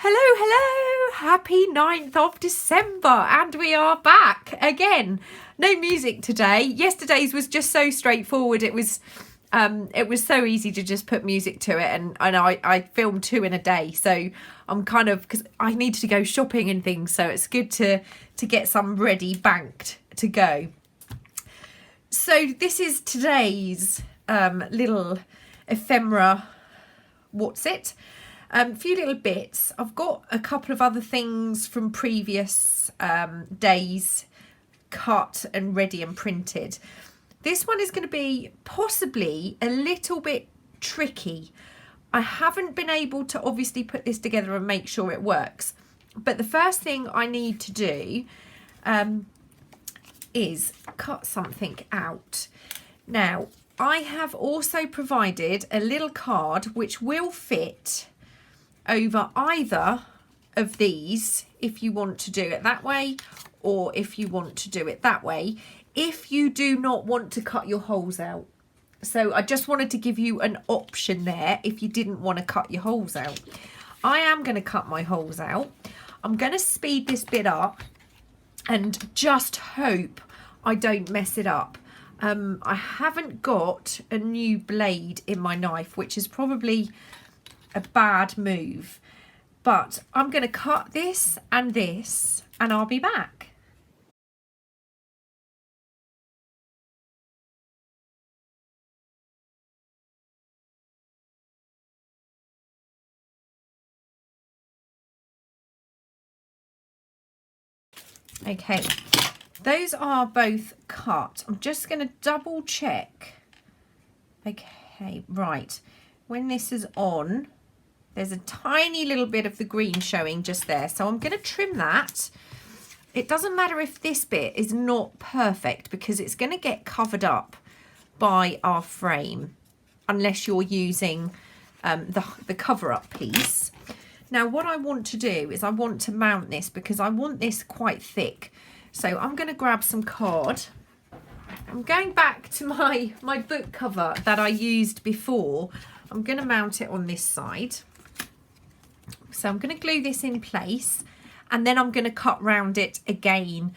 Hello, happy 9th of December, and we are back again. No music today. Yesterday's was just so straightforward. It was so easy to just put music to it, and I filmed 2 in a day, so I'm kind of, because I needed to go shopping and things, so it's good to get some ready, banked to go. So this is today's little ephemera, what's it? A few little bits. I've got a couple of other things from previous days cut and ready and printed. This one is going to be possibly a little bit tricky. I haven't been able to obviously put this together and make sure it works. But the first thing I need to do is cut something out. Now, I have also provided a little card which will fit over either of these if you want to do it that way, or if you want to do it that way, if you do not want to cut your holes out. So I just wanted to give you an option there if you didn't want to cut your holes out. I am going to cut my holes out. I'm going to speed this bit up and just hope I don't mess it up. I haven't got a new blade in my knife, which is probably a bad move, but I'm going to cut this and I'll be back. Okay, those are both cut. I'm just going to double check. Okay, right, when this is on, there's a tiny little bit of the green showing just there, so I'm going to trim that. It doesn't matter if this bit is not perfect because it's going to get covered up by our frame unless you're using the cover-up piece. Now what I want to do is I want to mount this because I want this quite thick. So I'm going to grab some card. I'm going back to my book cover that I used before. I'm going to mount it on this side. So I'm going to glue this in place and then I'm going to cut round it again.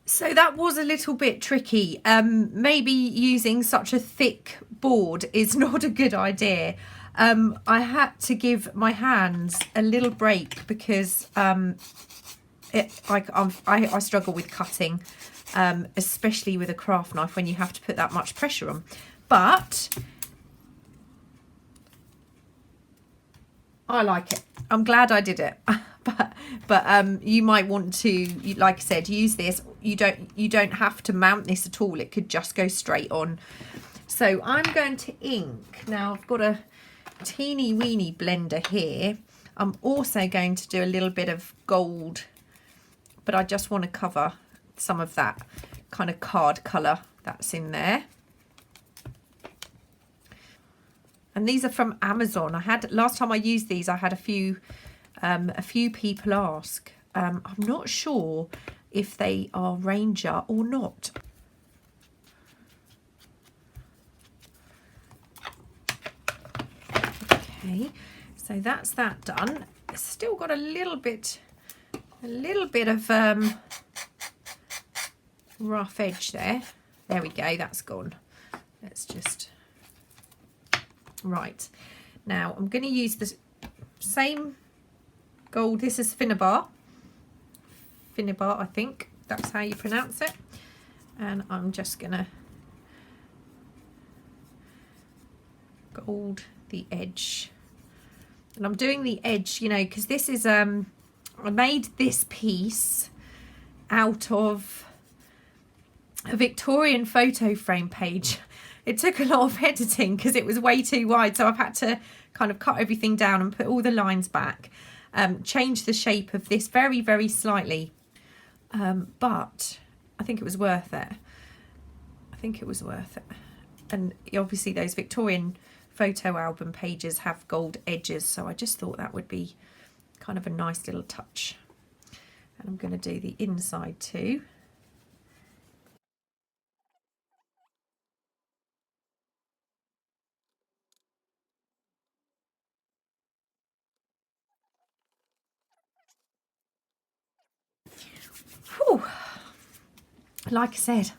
So that was a little bit tricky. Maybe using such a thick board is not a good idea. I had to give my hands a little break because I struggle with cutting, especially with a craft knife when you have to put that much pressure on. But I like it. I'm glad I did it. but you might want to, like I said, use this. You don't have to mount this at all. It could just go straight on. So I'm going to ink. Now I've got a teeny weeny blender here. I'm also going to do a little bit of gold, but I just want to cover some of that kind of card colour that's in there. And these are from Amazon. Last time I used these, I had a few people ask. I'm not sure if they are Ranger or not. Okay, so that's that done. It's still got a little bit of rough edge there. There we go, that's gone. Let's just, right. Now I'm going to use the same gold. This is Finnabar, I think that's how you pronounce it. And I'm just going to gold the edge. And I'm doing the edge, you know, because this is, I made this piece out of a Victorian photo frame page. It took a lot of editing because it was way too wide, so I've had to kind of cut everything down and put all the lines back, change the shape of this very, very slightly. but I think it was worth it. I think it was worth it. And obviously those Victorian photo album pages have gold edges, so I just thought that would be kind of a nice little touch. And I'm going to do the inside too. Whew. Like I said,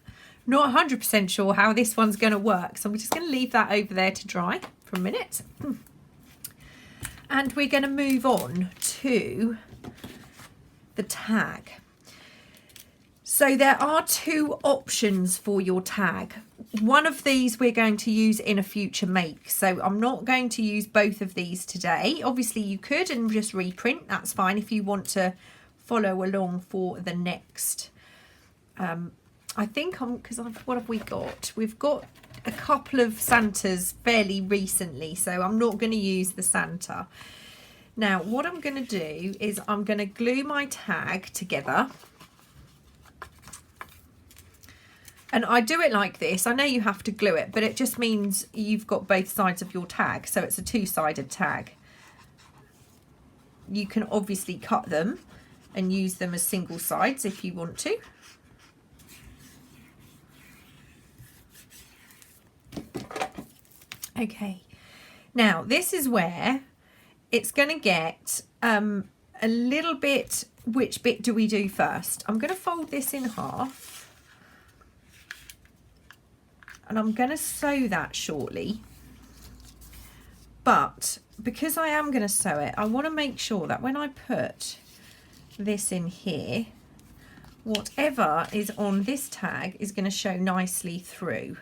not 100% sure how this one's going to work, so I'm just going to leave that over there to dry for a minute. And we're going to move on to the tag. So there are two options for your tag. One of these we're going to use in a future make, so I'm not going to use both of these today. Obviously you could and just reprint, that's fine if you want to follow along for the next. I think what have we got? We've got a couple of Santas fairly recently, so I'm not going to use the Santa. Now what I'm going to do is I'm going to glue my tag together. And I do it like this. I know you have to glue it, but it just means you've got both sides of your tag. So it's a two-sided tag. You can obviously cut them and use them as single sides if you want to. Okay, now this is where it's going to get a little bit, which bit do we do first? I'm going to fold this in half and I'm going to sew that shortly, but because I am going to sew it, I want to make sure that when I put this in here, whatever is on this tag is going to show nicely through.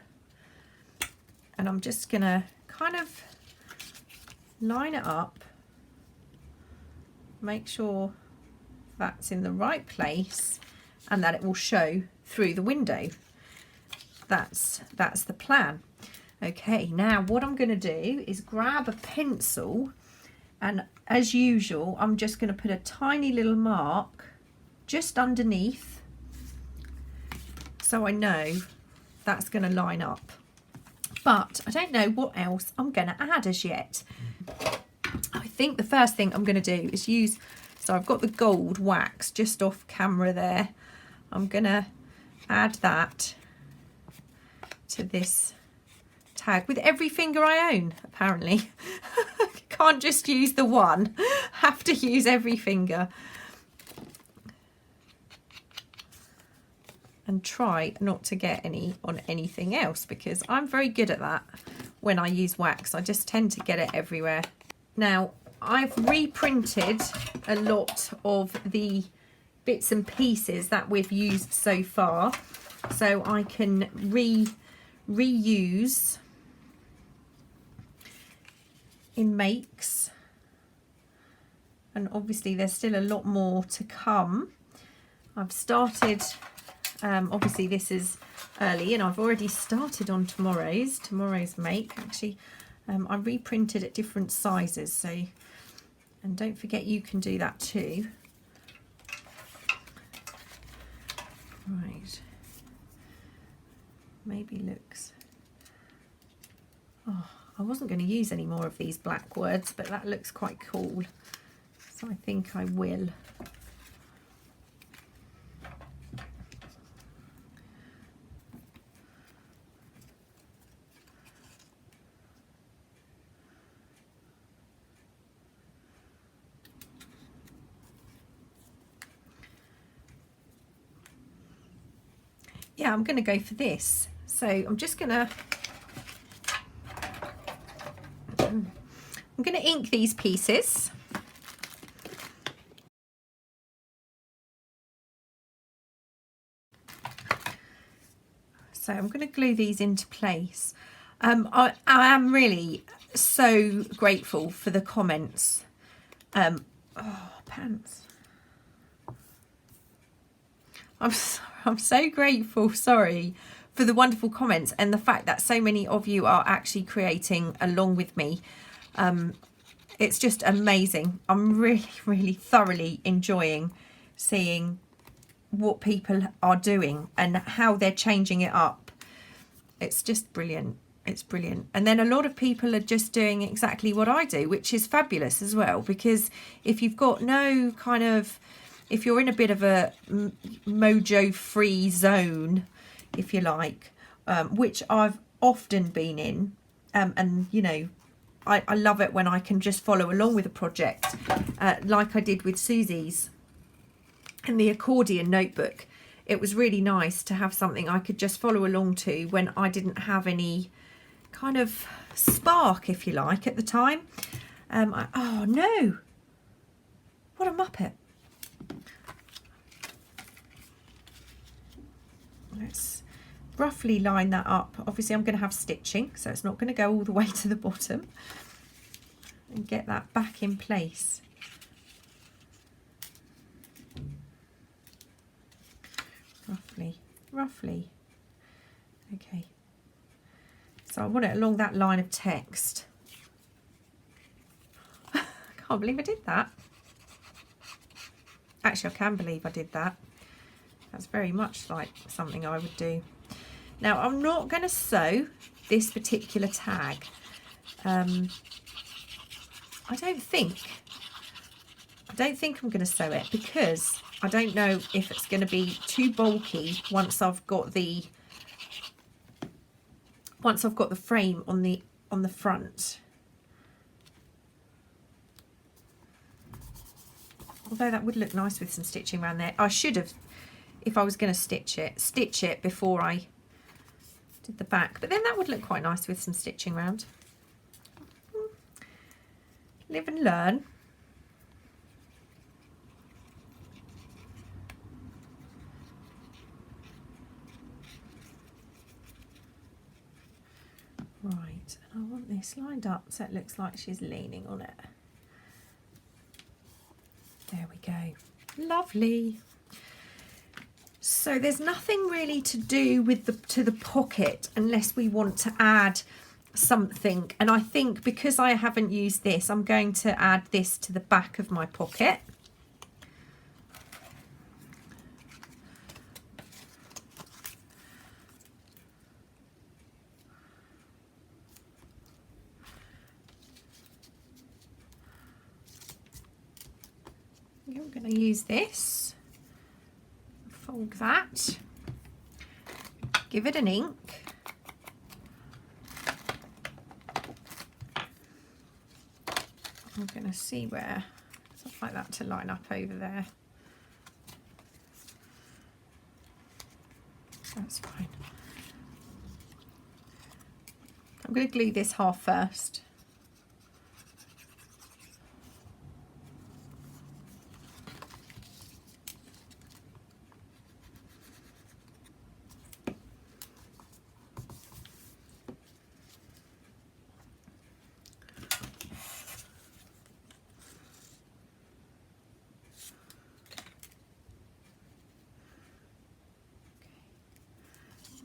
And I'm just going to kind of line it up, make sure that's in the right place and that it will show through the window. That's the plan. Okay, now what I'm going to do is grab a pencil, and as usual I'm just going to put a tiny little mark just underneath so I know that's going to line up. But I don't know what else I'm going to add as yet. I think the first thing I'm going to do is use, so I've got the gold wax just off camera there. I'm going to add that to this tag with every finger I own, apparently. Can't just use the one, have to use every finger. And try not to get any on anything else, because I'm very good at that when I use wax. I just tend to get it everywhere. Now I've reprinted a lot of the bits and pieces that we've used so far, so I can reuse in makes, and obviously there's still a lot more to come. I've started obviously this is early and I've already started on tomorrow's make. Actually I reprinted at different sizes, so, and don't forget you can do that too. Right, maybe looks, oh, I wasn't going to use any more of these black words, but that looks quite cool, so I think I will. Yeah, I'm going to go for this. So I'm just going to, I'm going to ink these pieces. So I'm going to glue these into place. I am really so grateful for the comments. Oh, pants. I'm so grateful, sorry, for the wonderful comments and the fact that so many of you are actually creating along with me. It's just amazing. I'm really, really thoroughly enjoying seeing what people are doing and how they're changing it up. It's just brilliant. It's brilliant. And then a lot of people are just doing exactly what I do, which is fabulous as well, because if you've got no kind of, if you're in a bit of a mojo free zone, if you like, which I've often been in, and you know, I love it when I can just follow along with a project, like I did with Susie's and the accordion notebook. It was really nice to have something I could just follow along to when I didn't have any kind of spark, if you like, at the time. Oh no, what a muppet. Let's roughly line that up. Obviously I'm going to have stitching, so it's not going to go all the way to the bottom, and get that back in place. Roughly. Okay, so I want it along that line of text. I can't believe I did that. Actually, I can believe I did that. That's very much like something I would do. Now, I'm not going to sew this particular tag. I don't think I'm going to sew it, because I don't know if it's going to be too bulky once I've got the frame on the front. Although that would look nice with some stitching around there. I should have, if I was going to stitch it before I did the back, but then that would look quite nice with some stitching around. Live and learn. Right, and I want this lined up so it looks like she's leaning on it. There we go. Lovely. So there's nothing really to do with the pocket unless we want to add something. And I think because I haven't used this, I'm going to add this to the back of my pocket. I'm going to use this, fold that, give it an ink, I'm going to see where, stuff like that to line up over there. That's fine. I'm going to glue this half first.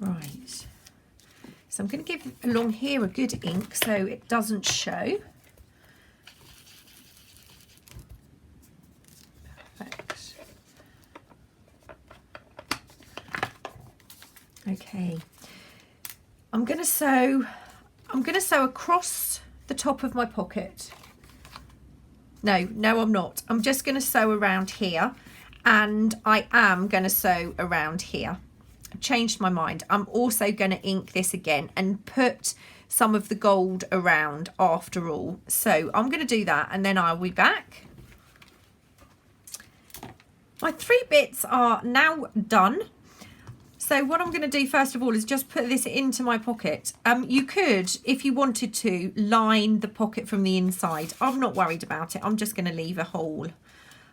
Right, so I'm going to give along here a good ink so it doesn't show. Perfect. Okay, I'm going to sew across the top of my pocket. No, I'm not. I'm just going to sew around here, and I am going to sew around here. Changed my mind. I'm also going to ink this again and put some of the gold around after all. So I'm going to do that and then I'll be back. My 3 bits are now done. So what I'm going to do first of all is just put this into my pocket. You could, if you wanted to, line the pocket from the inside. I'm not worried about it. I'm just going to leave a hole.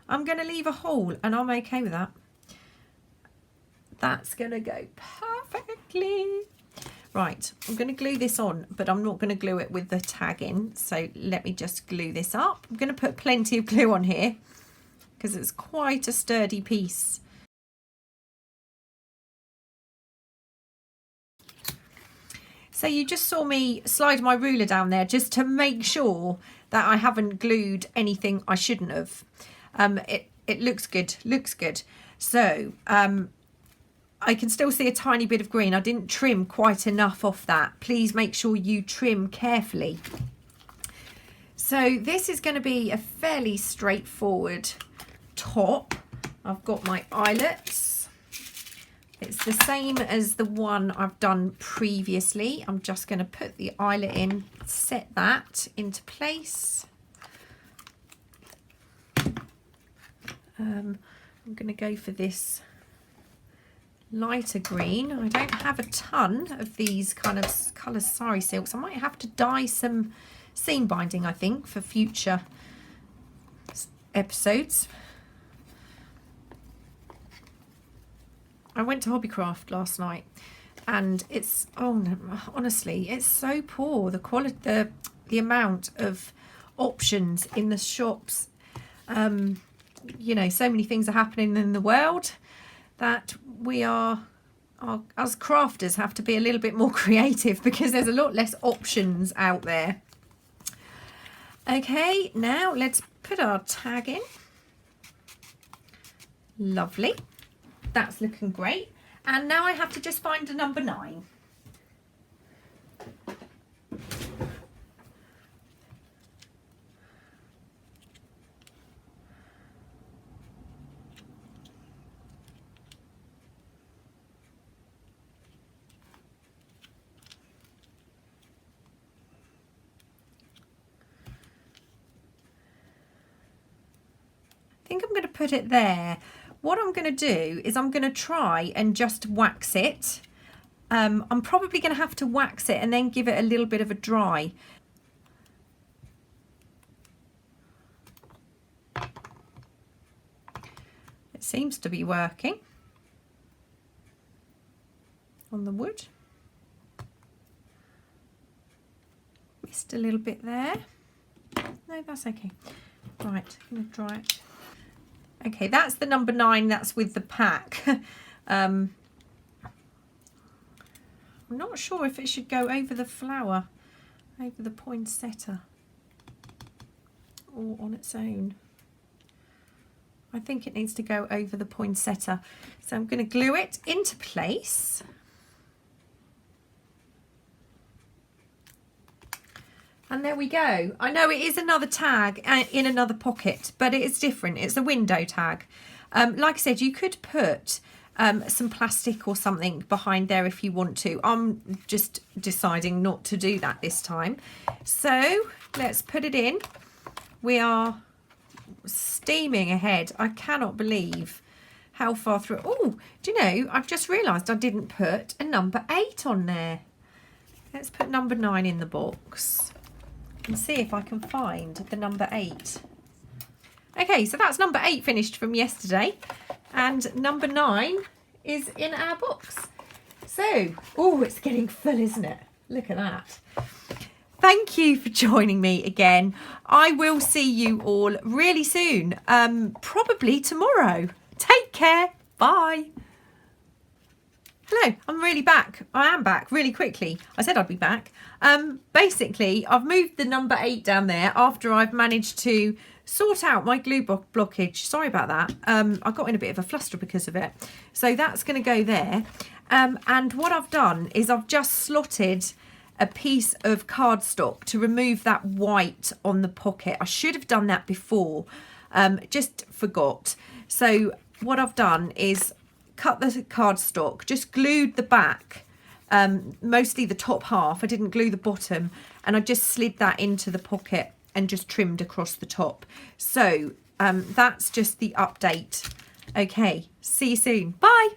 I'm going to leave a hole and I'm okay with that. That's going to go perfectly. Right, I'm going to glue this on, but I'm not going to glue it with the tag in. So let me just glue this up. I'm going to put plenty of glue on here because it's quite a sturdy piece. So you just saw me slide my ruler down there just to make sure that I haven't glued anything I shouldn't have. it looks good, looks good. So I can still see a tiny bit of green. I didn't trim quite enough off that. Please make sure you trim carefully. So this is going to be a fairly straightforward top. I've got my eyelets. It's the same as the one I've done previously. I'm just going to put the eyelet in, set that into place. I'm going to go for this lighter green. I don't have a ton of these kind of colour sari silks. I might have to dye some seam binding, I think, for future episodes. I went to Hobbycraft last night and it's, oh no, honestly, it's so poor, the quality, the amount of options in the shops. You know, so many things are happening in the world that we are, as crafters, have to be a little bit more creative because there's a lot less options out there. Okay, now let's put our tag in. Lovely. That's looking great. And now I have to just find a number 9. I think I'm going to put it there. What I'm going to do is I'm going to try and just wax it. I'm probably going to have to wax it and then give it a little bit of a dry. It seems to be working on the wood. Missed a little bit there. No, that's okay. Right, I'm going to dry it. Okay, that's the number 9. That's with the pack. I'm not sure if it should go over the flower, over the poinsettia, or on its own. I think it needs to go over the poinsettia. So I'm going to glue it into place. And there we go. I know it is another tag in another pocket, but it is different. It's a window tag. Like I said, you could put some plastic or something behind there if you want to. I'm just deciding not to do that this time. So let's put it in. We are steaming ahead. I cannot believe how far through. Oh, do you know, I've just realised I didn't put a number 8 on there. Let's put number 9 in the box and see if I can find the number 8. Okay, so that's number 8 finished from yesterday, and number 9 is in our box. So, oh, it's getting full, isn't it? Look at that. Thank you for joining me again. I will see you all really soon, probably tomorrow. Take care. Bye. Hello, I'm really back. I am back really quickly. I said I'd be back. Basically, I've moved the number 8 down there after I've managed to sort out my glue blockage. Sorry about that. I got in a bit of a fluster because of it. So that's going to go there. And what I've done is I've just slotted a piece of cardstock to remove that white on the pocket. I should have done that before, just forgot. So what I've done is cut the cardstock, just glued the back, mostly the top half. I didn't glue the bottom, and I just slid that into the pocket and just trimmed across the top. So that's just the update. Okay, see you soon. Bye.